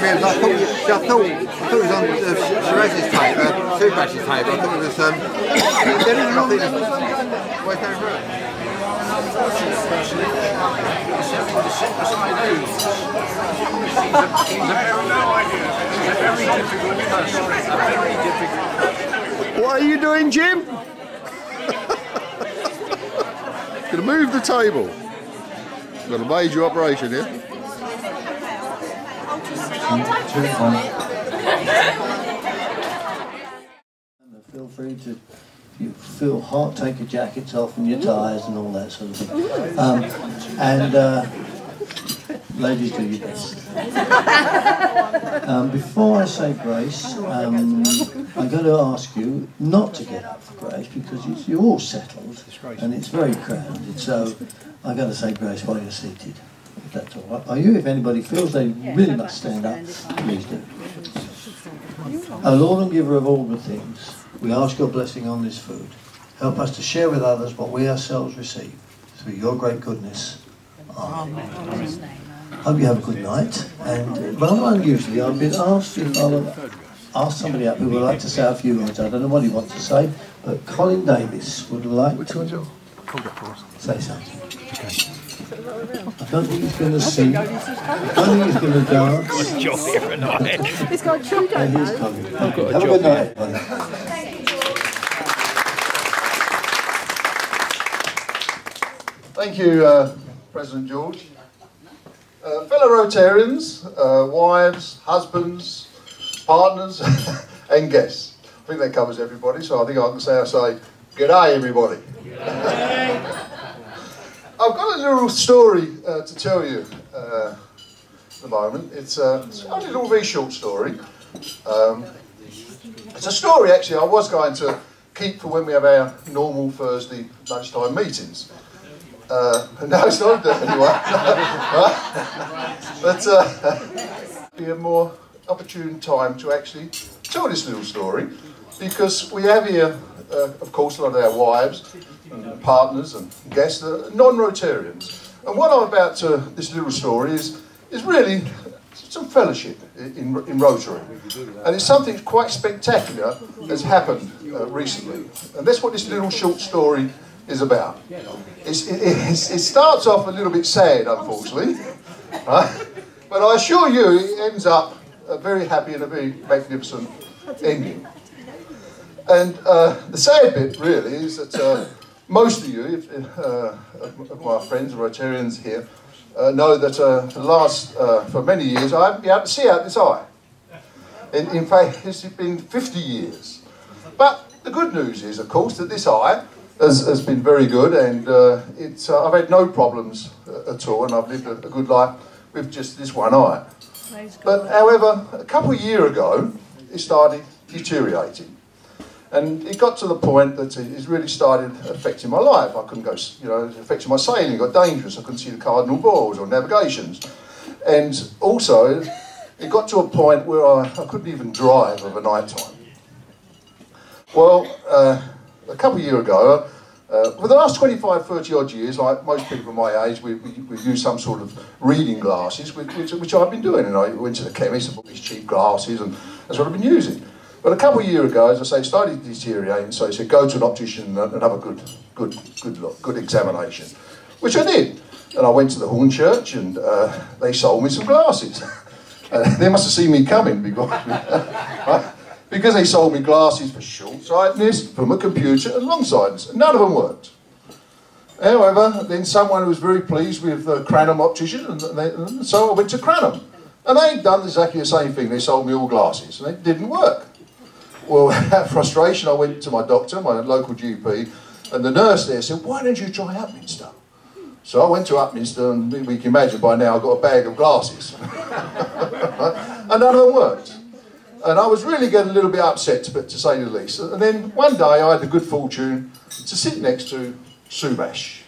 me, I thought it was on Shiraz's tape, Subash's tape. I thought it was, there is nothing. Where's that room? What are you doing, Jim? Gonna move the table. Got a major operation here. Feel free to, if you feel hot, take your jackets off and your ties and all that sort of thing. Ladies, do your best. Before I say grace, I'm going to ask you not to get up for grace because you're all settled and it's very crowded. So I'm going to say grace while you're seated. If that's all right. Are you? If anybody feels they really must stand up, please do. O Lord and giver of all good things, we ask your blessing on this food. Help us to share with others what we ourselves receive through your great goodness. Amen. Hope you have a good night. And rather unusually, I've been asked if I'll ask somebody up who would like to say a few words. I don't know what he wants to say, but Colin Davis would like to say something. I don't think he's going to sing. I don't think he's going to dance. He's got a judo. Here's Colin. Have a good night, buddy. Thank you, President George. Fellow Rotarians, wives, husbands, partners and guests. I think that covers everybody, so I think I can say, g'day everybody. I've got a little story to tell you at the moment. It's only a little very short story. It's a story actually I was going to keep for when we have our normal Thursday lunchtime meetings. No, it's not that anyway. But be a more opportune time to actually tell this little story, because we have here, of course, a lot of our wives, and partners, and guests that are non-Rotarians. And what I'm about to this little story is really some fellowship in Rotary, and it's something quite spectacular that's happened recently, and that's what this little short story is about. It starts off a little bit sad, unfortunately, right? But I assure you it ends up very happy and a very magnificent ending. And the sad bit really is that most of you, of my friends, Rotarians here, know that for many years I haven't been able to see out this eye. In fact, it's been 50 years. But the good news is, of course, that this eye has been very good, and I've had no problems at all, and I've lived a good life with just this one eye. But however, a couple of years ago, it started deteriorating. And it got to the point that it really started affecting my life. I couldn't go, it affected my sailing, it got dangerous. I couldn't see the cardinal balls or navigations. And also, it got to a point where I couldn't even drive of a night time. Well, a couple of years ago, for the last 25, 30 odd years, like most people my age, we use some sort of reading glasses, which I've been doing. And I went to the chemist and bought these cheap glasses, and that's what I've been using. But a couple of years ago, as I say, it started deteriorating, so he said, go to an optician and have a good examination, which I did. And I went to the Hornchurch, and they sold me some glasses. They must have seen me coming, because they sold me glasses for short-sightedness, from a computer, and long-sightedness, and none of them worked. However, then someone was very pleased with the Cranham optician, and so I went to Cranham. And they'd done exactly the same thing. They sold me all glasses, and it didn't work. Well, out of frustration, I went to my doctor, my local GP, and the nurse there said, why don't you try Upminster? So I went to Upminster, and we can imagine by now I've got a bag of glasses. And none of them worked. And I was really getting a little bit upset, to say the least. And then one day I had the good fortune to sit next to Subash.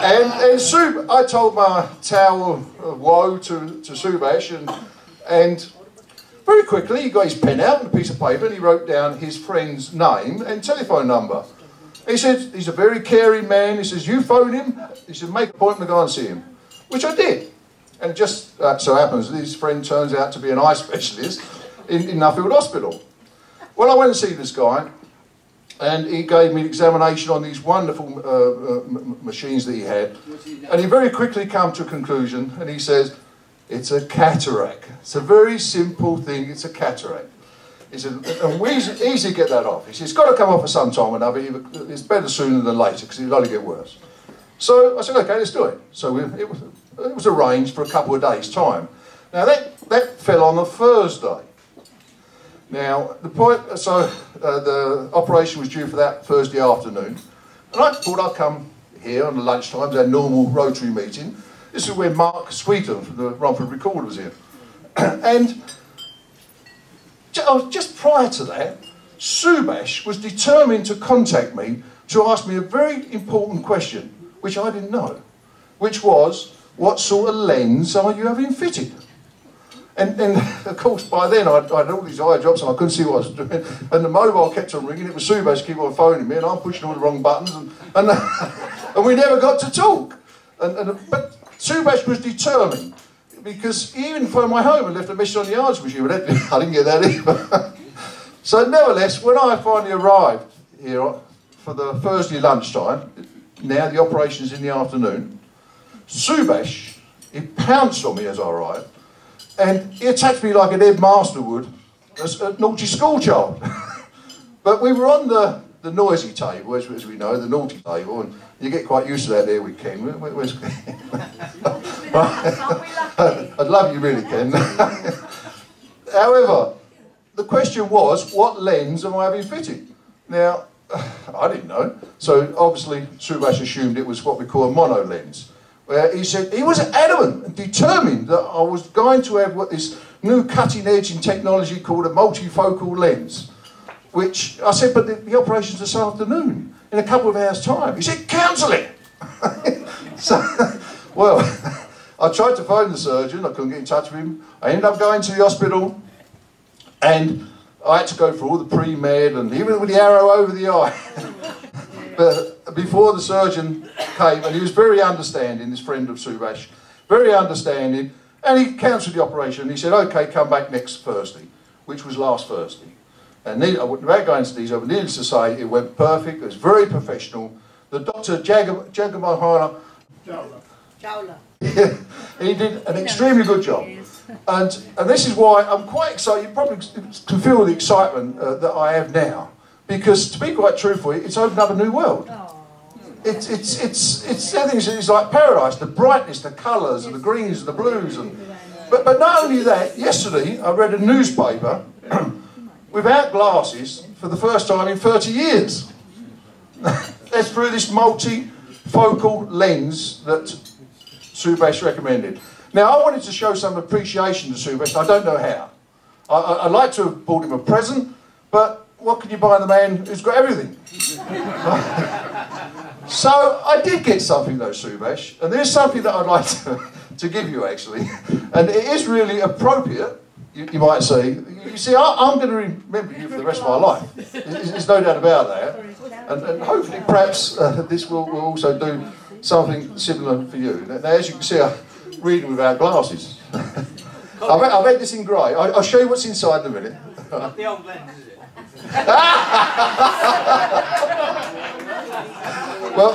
And I told my tale of woe to Subash, and very quickly he got his pen out and a piece of paper, and he wrote down his friend's name and telephone number. He said, he's a very caring man. He says, you phone him. He said, make an appointment to go and see him. Which I did. And it just so happens this friend turns out to be an eye specialist in Nuffield Hospital. Well, I went and see this guy, and he gave me an examination on these wonderful machines that he had. And he very quickly came to a conclusion, and he says, it's a cataract. It's a very simple thing, it's a cataract. He said, and we easily get that off. He said, it's got to come off at some time or another. It's better sooner than later, because it'll only get worse. So I said, okay, let's do it. So it was arranged for a couple of days' time. Now that fell on a Thursday. Now the operation was due for that Thursday afternoon, and I thought I'd come here on the lunchtime to our normal Rotary meeting. This is where Mark Sweeten from the Romford Recorder was here, and just prior to that, Subash was determined to contact me to ask me a very important question, which I didn't know, which was, what sort of lens are you having fitted? And of course, by then I had all these eye drops and I couldn't see what I was doing. And the mobile kept on ringing. It was Subash keep on phoning me, and I'm pushing all the wrong buttons, and we never got to talk. But Subash was determined, because he even phoned my home and left a message on the answer machine. But I didn't get that either. So nevertheless, when I finally arrived here for the Thursday lunchtime, now the operation is in the afternoon, Subash, he pounced on me as I arrived, and he attacked me like an headmaster would as a naughty schoolchild. But we were on the noisy table, as we know, the naughty table, and you get quite used to that there with Ken. Where's Ken? I'd love you really, Ken. However, the question was, what lens am I having fitted? Now, I didn't know. So obviously, Subash assumed it was what we call a mono lens. Where he said he was adamant and determined that I was going to have what this new cutting edge in technology called a multifocal lens. Which I said, but the operation's this afternoon, in a couple of hours' time. He said, cancel it! So, well, I tried to phone the surgeon, I couldn't get in touch with him. I ended up going to the hospital, and I had to go through all the pre-med, and even with the arrow over the eye. But before the surgeon came, and he was very understanding, this friend of Subash, very understanding, and he cancelled the operation. He said, okay, come back next Thursday, which was last Thursday. And without going into detail, needless to say, it went perfect, it was very professional. The doctor, Jagamahana, he did an extremely good job. And this is why I'm quite excited. You probably can feel the excitement that I have now. Because to be quite truthful, it's opened up a new world. It's like paradise, the brightness, the colours, and the greens, and the blues. But not only that, yesterday I read a newspaper without glasses for the first time in 30 years. That's through this multifocal lens that Subash recommended. Now, I wanted to show some appreciation to Subash. I don't know how. I'd like to have bought him a present, but what can you buy the man who's got everything? So I did get something though, Subash, and there's something that I'd like to give you actually, and it is really appropriate. You might say, you see, I'm going to remember you for the rest of my life. There's no doubt about that. And hopefully, perhaps, this will also do something similar for you. Now, as you can see, I'm reading without glasses. I've had this in grey. I'll show you what's inside in a minute. Not the old lens, is it? Well,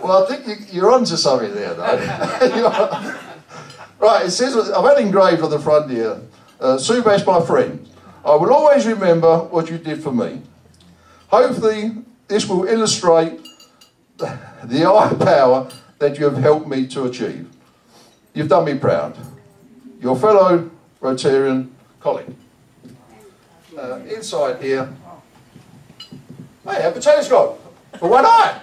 I think you're onto something there, though. Right, it says, I've had engraved on the front here, Subash, my friend, I will always remember what you did for me. Hopefully, this will illustrate the eye power that you have helped me to achieve. You've done me proud. Your fellow Rotarian colleague. Inside here, I have a telescope for one eye.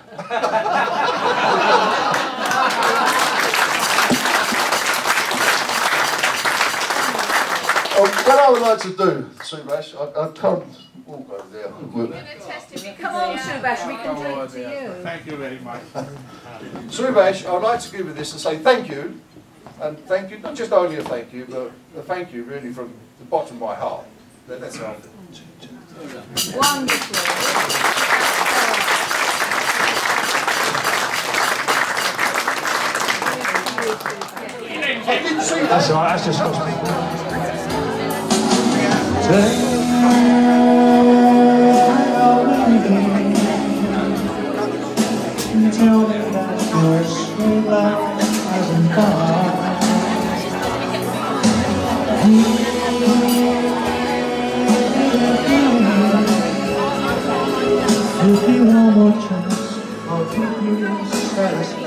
What I would like to do, Subash, I can't walk over there. Come on, Subash, we can do it to you. Thank you very much. Subash, I'd like to give you this and say thank you. And thank you, not just only a thank you, but a thank you really from the bottom of my heart. That's all. Wonderful. That's all right, that's just gospel. Tell me that your sweet life hasn't gone. Give me one more chance, I'll keep you satisfied.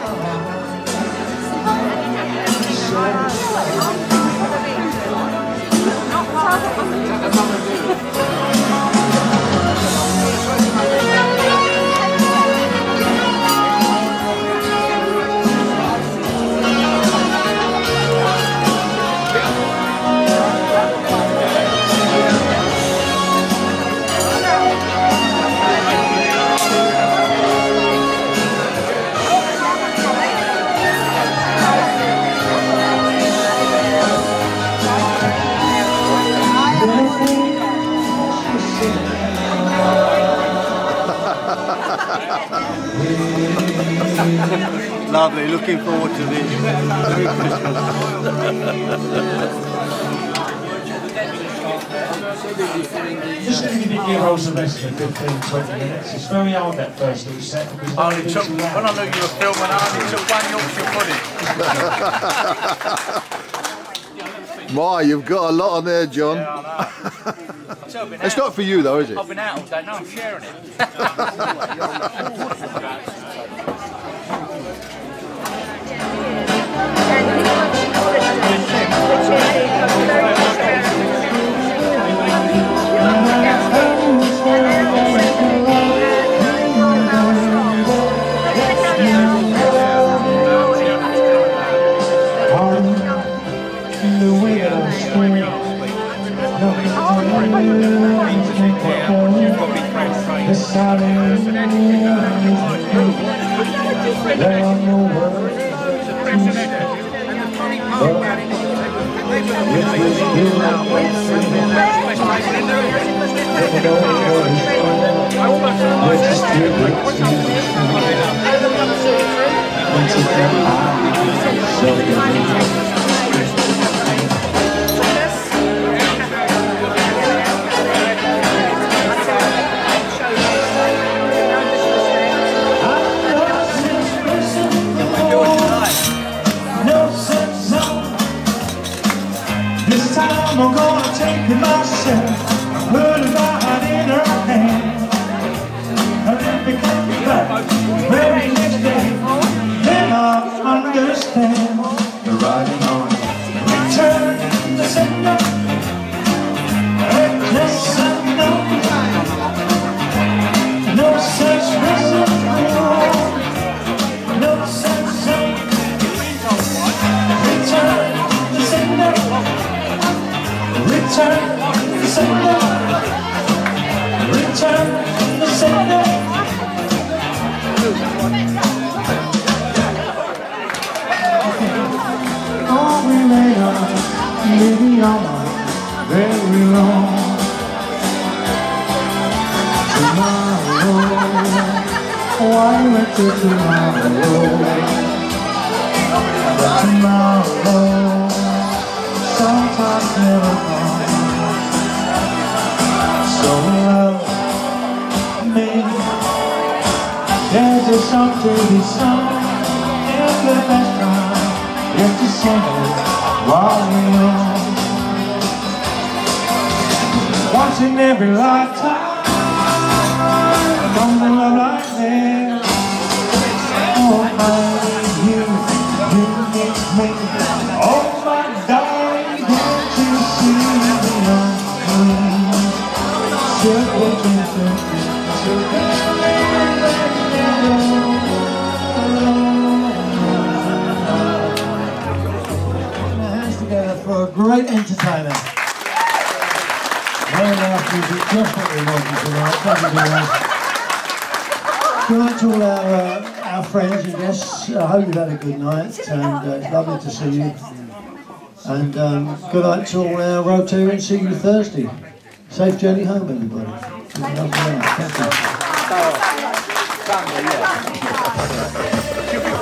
Lovely, looking forward to this. Merry Christmas. Just going to give you a whole semester in 15-20 minutes. It's very hard that first little set. When I knew you were filming, I only took one Yorkshire pudding. My, you've got a lot on there, John. Yeah, I know. It's not for you though, is it? I've been out all day, now I'm sharing it. There are no words to say. This time I'm gonna take it myself, put it right in her hand, and if it comes back very next day, then I'll understand. You're riding on return to sender, reckless unknown, no such reason, no such zone. Return to sender. Return the sender. Return the sender. Oh, we made up, maybe I'm very wrong. Tomorrow, why wait till tomorrow? But tomorrow sometimes never comes. So love me. There's a song to be sung, and the best time is to sing it while we're young. Once in every lifetime, don't love like this. Oh, honey, you need me. Oh, my darling, don't you see me on Hands together for a great entertainer. Very nice music, just what we wanted tonight. Good night to all our friends and guests. I hope you've had a good night, and it's lovely to see you. And good night to all our Rotarians. See you Thursday. Safe journey home, everybody. Thank you.